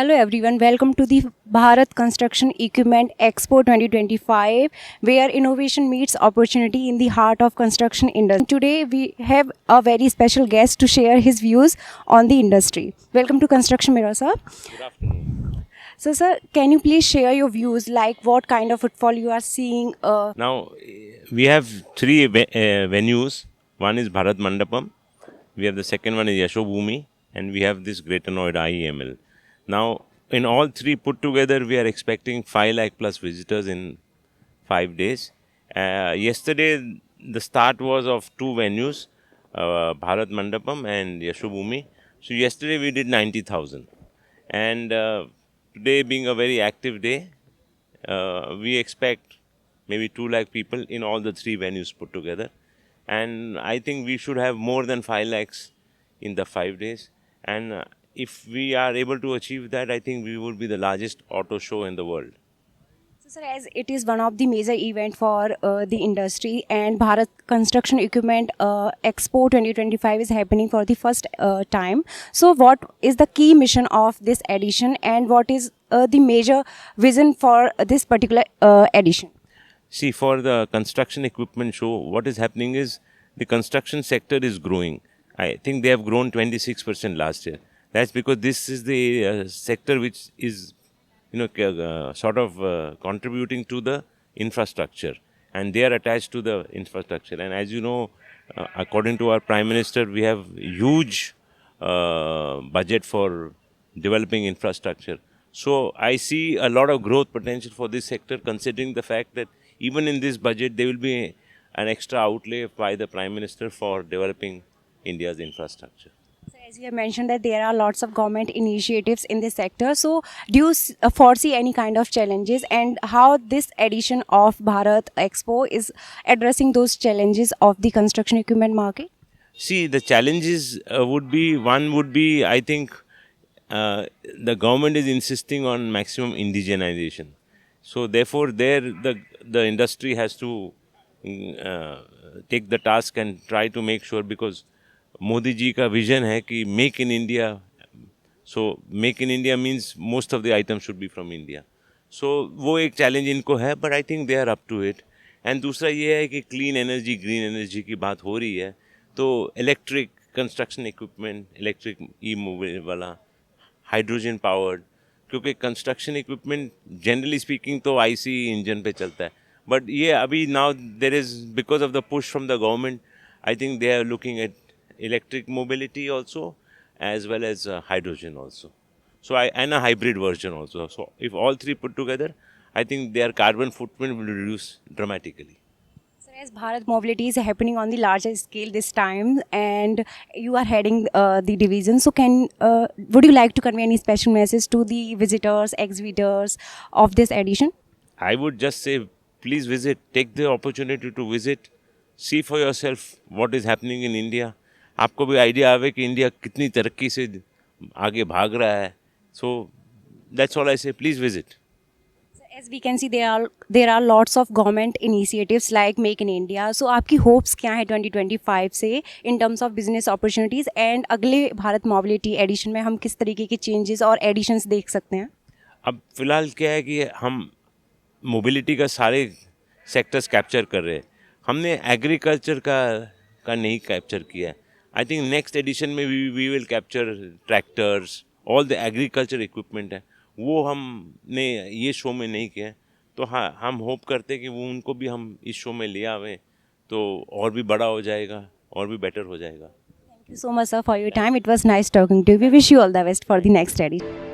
Hello everyone, welcome to the Bharat Construction Equipment Expo 2025, where innovation meets opportunity in the heart of construction industry. Today we have a very special guest to share his views on the industry. Welcome to Construction Mirror, sir. Good afternoon. So sir, can you please share your views, like what kind of footfall you are seeing? Now, we have three venues. One is Bharat Mandapam, we have the second one is Yashobhumi, and we have this Greater Noida IEML. Now, in all three put together, we are expecting 5 lakh plus visitors in 5 days. Yesterday, the start was of two venues, Bharat Mandapam and Yashobhumi. So, yesterday we did 90,000. And today being a very active day, we expect maybe 2 lakh people in all the three venues put together. And I think we should have more than 5 lakhs in the 5 days. And if we are able to achieve that, I think we will be the largest auto show in the world. So, sir, as it is one of the major event for the industry, and Bharat Construction Equipment Expo 2025 is happening for the first time. So, what is the key mission of this edition, and what is the major vision for this particular edition? See, for the construction equipment show, what is happening is the construction sector is growing. I think they have grown 26% last year. That's because this is the sector which is, contributing to the infrastructure, and they are attached to the infrastructure. And as you know, according to our Prime Minister, we have huge budget for developing infrastructure. So I see a lot of growth potential for this sector, considering the fact that even in this budget, there will be an extra outlay by the Prime Minister for developing India's infrastructure. So, as you have mentioned that there are lots of government initiatives in this sector. So, do you foresee any kind of challenges, and how this edition of Bharat Expo is addressing those challenges of the construction equipment market? See, the challenges would be, I think, the government is insisting on maximum indigenization. So therefore, the industry has to take the task and try to make sure, because Modi ji ka vision hai ki make in India. So make in India means most of the items should be from India. So वो एक challenge इनको है, but I think they are up to it. And दूसरा ये है कि clean energy, green energy की बात हो रही है, तो electric construction equipment, electric e-mobile वाला, hydrogen powered, क्योंकि कंस्ट्रक्शन इक्विपमेंट जनरली स्पीकिंग तो आईसी इंजन पे चलता है, बट ये अभी now there is because of the push from the government, I think they are looking at electric mobility also as well as hydrogen also. So and a hybrid version also. So if all three put together, I think their carbon footprint will reduce dramatically. As Bharat Mobility is happening on the larger scale this time, and you are heading the division, so would you like to convey any special message to the visitors, exhibitors of this edition? I would just say, please visit, take the opportunity to visit, see for yourself what is happening in India. आपको भी idea आवे कि India कितनी तरक्की से आगे भाग रहा है. So that's all I say, please visit. As we can see, there are lots of government initiatives like Make in India. So आपकी hopes क्या है 2025 से in terms of business opportunities, and अगले भारत मोबिलिटी एडिशन में हम किस तरीके के चेंजेस और एडिशंस देख सकते हैं? अब फिलहाल क्या है कि हम मोबिलिटी का सारे सेक्टर्स कैप्चर कर रहे हैं. हमने एग्रीकल्चर का नहीं कैप्चर किया है. आई थिंक नेक्स्ट एडिशन में we will capture tractors, all the agriculture equipment है, वो हमने ये शो में नहीं किया है. तो हाँ, हम होप करते कि वो उनको भी हम इस शो में ले आवें तो और भी बड़ा हो जाएगा और भी बेटर हो जाएगा. Thank you so much, sir, for your time. It was nice talking to you. We wish you all the best for the next edition.